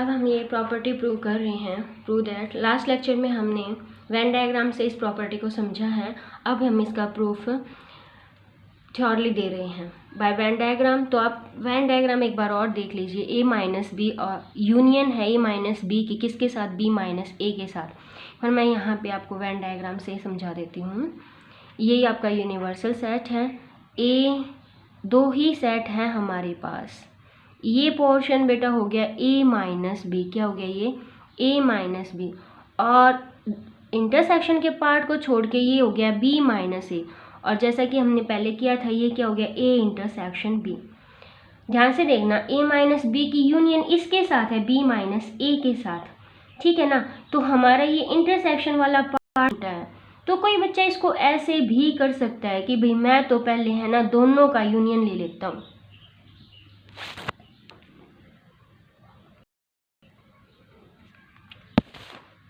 अब हम ये प्रॉपर्टी प्रूव कर रहे हैं। प्रूव दैट लास्ट लेक्चर में हमने वेन डायग्राम से इस प्रॉपर्टी को समझा है। अब हम इसका प्रूफ थ्योरली दे रहे हैं बाय वेन डायग्राम। तो आप वेन डायग्राम एक बार और देख लीजिए। ए माइनस बी और यूनियन है ए माइनस बी की किसके साथ, बी माइनस ए के साथ। और मैं यहाँ पे आपको वेन डायग्राम से समझा देती हूँ। यही आपका यूनिवर्सल सेट है। ए दो ही सेट है हमारे पास। ये पोर्शन बेटा हो गया ए माइनस बी। क्या हो गया ये, ए माइनस बी। और इंटरसेक्शन के पार्ट को छोड़ के ये हो गया बी माइनस ए। और जैसा कि हमने पहले किया था ये क्या हो गया, ए इंटरसेक्शन बी। ध्यान से देखना, ए माइनस बी की यूनियन इसके साथ है, बी माइनस ए के साथ, ठीक है ना। तो हमारा ये इंटरसेक्शन वाला पार्ट है। तो कोई बच्चा इसको ऐसे भी कर सकता है कि भाई मैं तो पहले है ना दोनों का यूनियन ले लेता हूँ।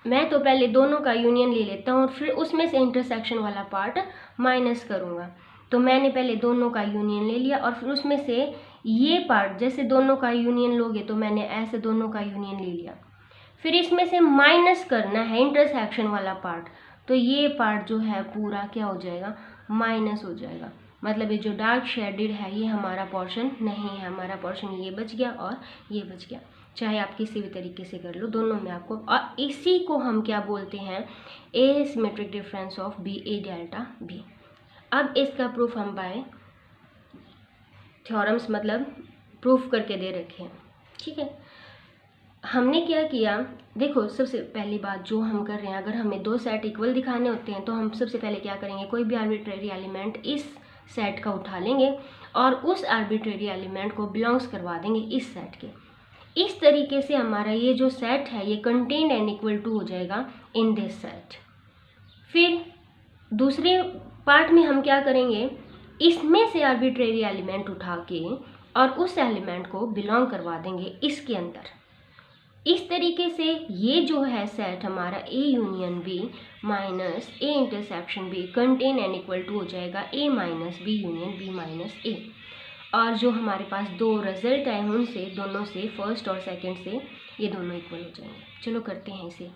मैं तो पहले दोनों का यूनियन ले लेता हूँ और फिर उसमें से इंटरसेक्शन वाला पार्ट माइनस करूँगा। तो मैंने पहले दोनों का यूनियन ले लिया और फिर उसमें से ये पार्ट, जैसे दोनों का यूनियन लोगे तो मैंने ऐसे दोनों का यूनियन ले लिया। फिर इसमें से माइनस करना है इंटरसेक्शन वाला पार्ट। तो ये पार्ट जो है पूरा क्या हो जाएगा, माइनस हो जाएगा। मतलब ये जो डार्क शेडेड है ये हमारा पोर्शन नहीं है। हमारा पोर्शन ये बच गया और ये बच गया। चाहे आप किसी भी तरीके से कर लो, दोनों में आपको। और इसी को हम क्या बोलते हैं, A symmetric difference of B, A delta B. अब इसका प्रूफ हम बाय थ्योरम्स मतलब प्रूफ करके दे रखे हैं, ठीक है। हमने क्या किया, देखो सबसे पहली बात जो हम कर रहे हैं, अगर हमें दो सेट इक्वल दिखाने होते हैं तो हम सबसे पहले क्या करेंगे, कोई भी आर्बिट्रेरी एलिमेंट इस सेट का उठा लेंगे और उस आर्बिट्रेरी एलिमेंट को बिलोंग्स करवा देंगे इस सेट के। इस तरीके से हमारा ये जो सेट है ये कंटेन्ड एंड इक्वल टू हो जाएगा इन दिस सेट। फिर दूसरे पार्ट में हम क्या करेंगे, इसमें से आर्बिट्रेरी एलिमेंट उठा के और उस एलिमेंट को बिलोंग करवा देंगे इसके अंदर। इस तरीके से ये जो है सेट हमारा A union B minus A intersection B contain and equal to हो जाएगा A minus B union B minus A. और जो हमारे पास दो रिजल्ट आए उनसे दोनों से, फर्स्ट और सेकंड से, ये दोनों इक्वल हो जाएंगे। चलो करते हैं इसे।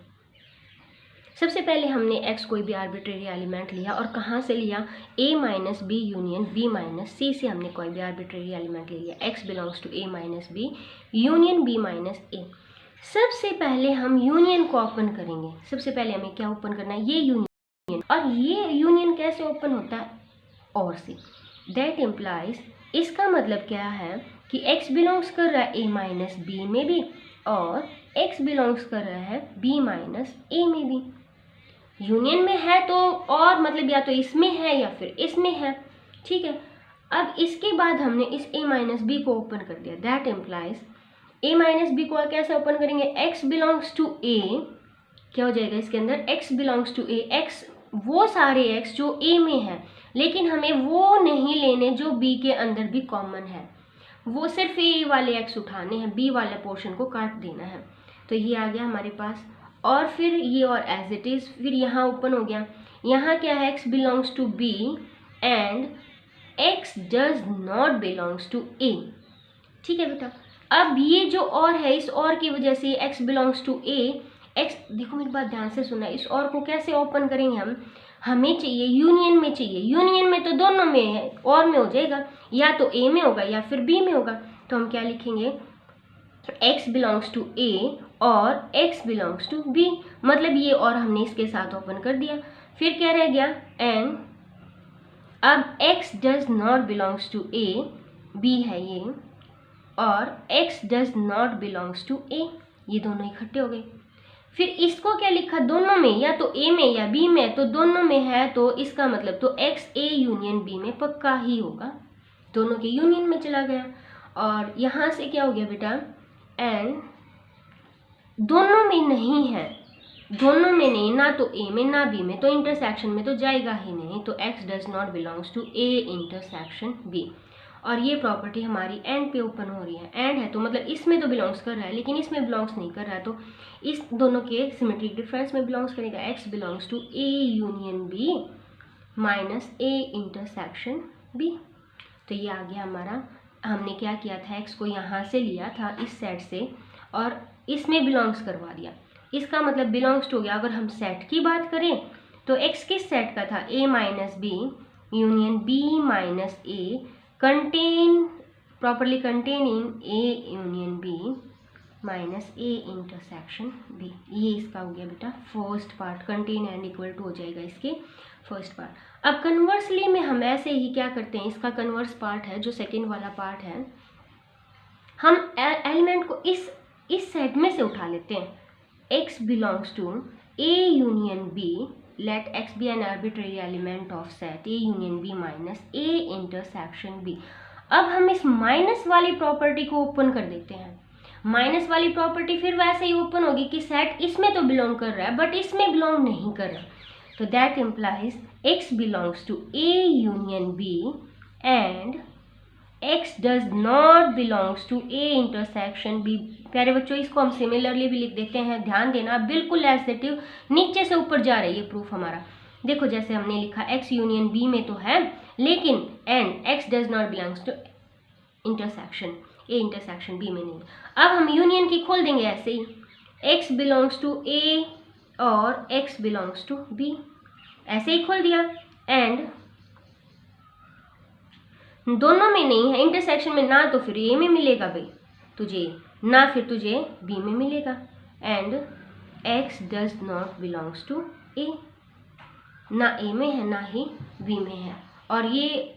सबसे पहले हमने x कोई भी आर्बिट्रेरी एलिमेंट लिया और कहाँ से लिया, a minus B union b minus C से हमने कोई भी आर्बिट्रेरी एलिमेंट ले लिया। x belongs to a minus B union b minus a। सबसे पहले हम यूनियन को ओपन करेंगे। सबसे पहले हमें क्या ओपन करना है, ये यूनियन। और ये यूनियन कैसे ओपन होता है, और से। दैट इम्प्लाइज, इसका मतलब क्या है कि x बिलोंग्स कर रहा है a माइनस बी में भी और x बिलोंग्स कर रहा है b माइनस a में भी। यूनियन में है तो और मतलब या तो इसमें है या फिर इसमें है, ठीक है। अब इसके बाद हमने इस a माइनस बी को ओपन कर दिया। That implies a minus B को कैसे ओपन करेंगे, x बिलोंग्स टू a, क्या हो जाएगा इसके अंदर, x belongs to a। x वो सारे x जो a में है, लेकिन हमें वो नहीं लेने जो b के अंदर भी कॉमन है। वो सिर्फ a वाले x उठाने हैं, b वाले पोर्शन को काट देना है। तो ये आ गया हमारे पास। और फिर ये और एज इट इज, फिर यहाँ ओपन हो गया। यहाँ क्या है, x belongs to b and x does not belongs to a, ठीक है बेटा। अब ये जो और है, इस और की वजह से x belongs to a, x, देखो मेरी बात ध्यान से सुना, इस और को कैसे ओपन करेंगे हम, हमें चाहिए यूनियन में चाहिए। यूनियन में तो दोनों में है, और में हो जाएगा, या तो a में होगा या फिर b में होगा। तो हम क्या लिखेंगे, x बिलोंग्स टू a और x बिलोंग्स टू b। मतलब ये और हमने इसके साथ ओपन कर दिया। फिर क्या रह गया, एंड अब x does not belongs to a, b है ये, और x does not belongs to a, ये दोनों इकट्ठे हो गए। फिर इसको क्या लिखा, दोनों में, या तो a में या b में, तो दोनों में है तो इसका मतलब तो x a यूनियन b में पक्का ही होगा, दोनों के यूनियन में चला गया। और यहाँ से क्या हो गया बेटा, एंड दोनों में नहीं है, दोनों में नहीं, ना तो a में ना b में, तो इंटरसेक्शन में तो जाएगा ही नहीं। तो x does not belongs to a intersection b। और ये प्रॉपर्टी हमारी एंड पे ओपन हो रही है। एंड है तो मतलब इसमें तो बिलोंग्स कर रहा है, लेकिन इसमें बिलोंग्स नहीं कर रहा है, तो इस दोनों के सिमेट्रिक डिफरेंस में बिलोंग्स करेगा। x belongs to a union b minus a intersection b। तो ये आ गया हमारा। हमने क्या किया था, x को यहाँ से लिया था इस सेट से, और इसमें बिलोंग्स करवा दिया, इसका मतलब बिलोंग्स टू हो गया। अगर हम सेट की बात करें तो x किस सेट का था, a minus B union b minus a contain properly contain in a union b minus a intersection b। ये इसका हो गया बेटा first part, contain and equal to हो जाएगा इसके फर्स्ट पार्ट। अब कन्वर्सली में हम ऐसे ही क्या करते हैं, इसका कन्वर्स पार्ट है जो सेकेंड वाला पार्ट है, हम एलिमेंट को इस सेट में से उठा लेते हैं। x belongs to a union b, let x be an arbitrary element of set a union b minus a intersection b। अब हम इस माइनस वाली प्रॉपर्टी को ओपन कर देते हैं। माइनस वाली प्रॉपर्टी फिर वैसे ही ओपन होगी कि सेट इसमें तो बिलोंग कर रहा है बट इसमें बिलोंग नहीं कर रहा, तो that implies x belongs to a union b and x does not belongs to a intersection b। प्यारे बच्चों इसको हम सिमिलरली भी लिख देते हैं, ध्यान देना बिल्कुल एसेटिव नीचे से ऊपर जा रही है प्रूफ हमारा। देखो जैसे हमने लिखा x यूनियन b में तो है लेकिन and x does not belongs to intersection a intersection b में नहीं। अब हम यूनियन की खोल देंगे ऐसे ही, x belongs to a और x belongs to b, ऐसे ही खोल दिया। एंड दोनों में नहीं है इंटरसेक्शन में, ना तो फिर ए में मिलेगा भाई तुझे, ना फिर तुझे बी में मिलेगा। And x does not belongs to A, ना ए में है ना ही बी में है। और ये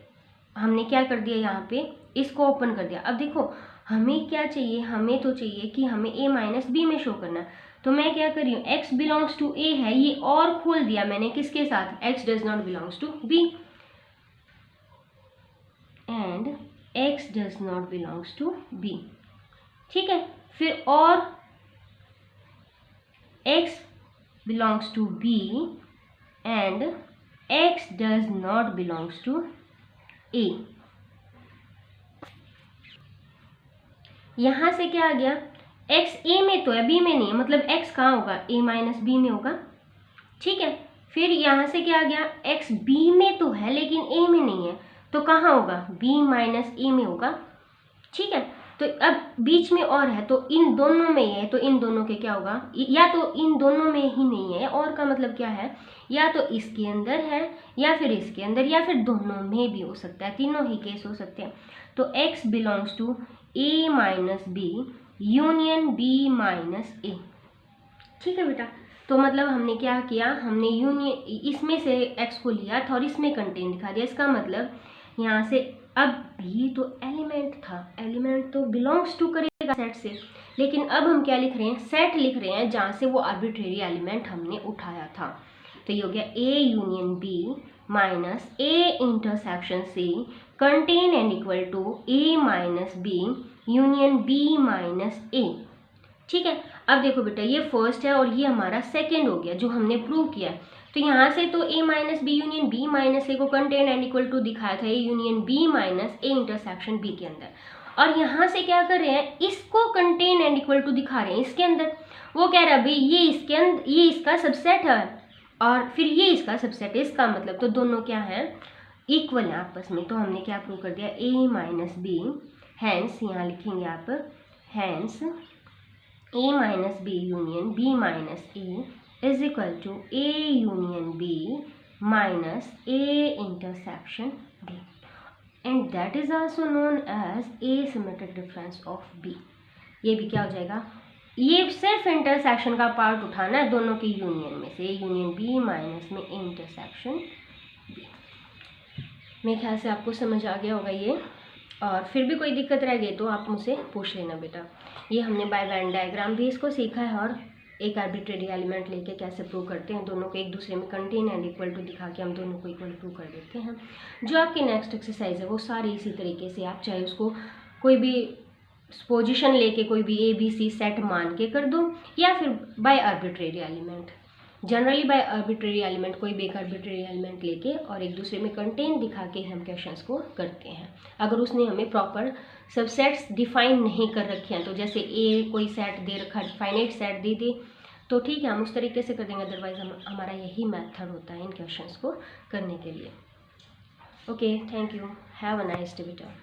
हमने क्या कर दिया, यहाँ पे इसको ओपन कर दिया। अब देखो हमें क्या चाहिए, हमें तो चाहिए कि हमें a माइनस बी में शो करना, तो मैं क्या कर रही हूँ, x बिलोंग्स टू a है ये और खोल दिया मैंने किसके साथ, x does not belongs to b and x does not belongs to b। ठीक है, फिर और x belongs to b and x does not belongs to a। यहां से क्या आ गया, x a में तो है b में नहीं है, मतलब x कहाँ होगा, a माइनस b में होगा। ठीक है, फिर यहां से क्या आ गया, x b में तो है लेकिन a में नहीं है, तो कहाँ होगा, b माइनस ए में होगा। ठीक है, तो अब बीच में और है तो इन दोनों में है, तो इन दोनों के क्या होगा, या तो इन दोनों में ही नहीं है, और का मतलब क्या है, या तो इसके अंदर है या फिर इसके अंदर या फिर दोनों में भी हो सकता है, तीनों ही केस हो सकते हैं। तो x belongs to a minus B union b minus A. ठीक है बेटा, तो मतलब हमने क्या किया, हमने यूनियन इसमें से x को लिया था और इसमें कंटेन दिखा दिया। इसका मतलब यहाँ से अब भी तो एलिमेंट था, एलिमेंट तो बिलोंग्स टू करेगा सेट से, लेकिन अब हम क्या लिख रहे हैं, सेट लिख रहे हैं जहाँ से वो आर्बिट्रेरी एलिमेंट हमने उठाया था। तो ये हो गया a union b minus a intersection c contain and equal to a minus b union b minus a। ठीक है, अब देखो बेटा ये फर्स्ट है और ये हमारा सेकेंड हो गया जो हमने प्रूव किया। तो यहाँ से तो a minus B union b minus A को कंटेन एंड इक्वल टू दिखाया था a union b minus A intersection b के अंदर, और यहाँ से क्या कर रहे हैं, इसको कंटेन एंड इक्वल टू दिखा रहे हैं इसके अंदर। वो कह रहा है भाई ये इसके अंदर, ये इसका सबसेट है और फिर ये इसका सबसेट है, इसका मतलब तो दोनों क्या है, इक्वल है आपस में। तो हमने क्या प्रूव कर दिया, a माइनस बी, हैंस यहाँ लिखेंगे आप, hence a minus B union b minus A is equal to a union b minus a intersection b, and that is also known as asymmetric difference of b। ये भी क्या हो जाएगा, ये सिर्फ इंटरसेक्शन का पार्ट उठाना है दोनों के यूनियन में से, a यूनियन b माइनस में a इंटरसेक्शन b। मेरे ख्याल से आपको समझ आ गया होगा ये, और फिर भी कोई दिक्कत रह गई तो आप मुझसे पूछ लेना बेटा। ये हमने बाय वेन डायग्राम भी इसको सीखा है और एक आर्बिट्रेरी एलिमेंट लेके कैसे प्रूव करते हैं, दोनों को एक दूसरे में कंटेन एंड इक्वल टू दिखा के हम दोनों को इक्वल प्रूव कर देते हैं। जो आपकी नेक्स्ट एक्सरसाइज है वो सारी इसी तरीके से, आप चाहे उसको कोई भी पोजीशन लेके कोई भी ए बी सी सेट मान के कर दो, या फिर by arbitrary element, generally by arbitrary element, कोई भी एक आर्बिट्रेरी एलिमेंट लेके और एक दूसरे में कंटेन दिखा के हम क्वेश्चंस को करते हैं। अगर उसने हमें प्रॉपर सबसेट्स डिफाइन नहीं कर रखे हैं, तो जैसे ए कोई सेट दे रखा है, फाइनाइट सेट दे दे तो ठीक है हम उस तरीके से कर देंगे, अदरवाइज हमारा यही मेथड होता है इन क्वेश्चंस को करने के लिए। Okay, thank you, have a nice day बेटा।